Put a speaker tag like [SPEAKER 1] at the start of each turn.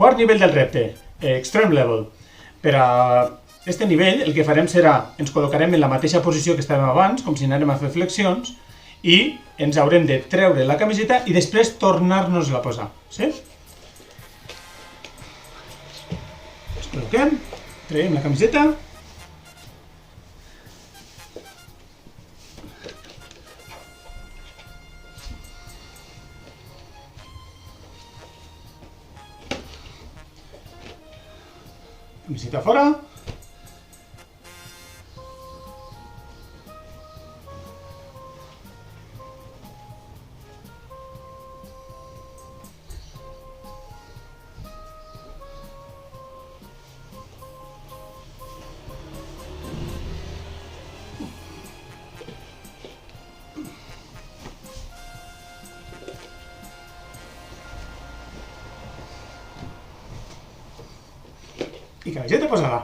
[SPEAKER 1] Quart nivell del repte, Extreme Level. Per a aquest nivell el que farem serà, ens col·locarem en la mateixa posició que estàvem abans, com si anàrem a fer flexions, i ens haurem de treure la camiseta i després tornar-nos-la a posar. Sí? Ens col·loquem, traiem la camiseta. Camiseta fora. I camiseta posada.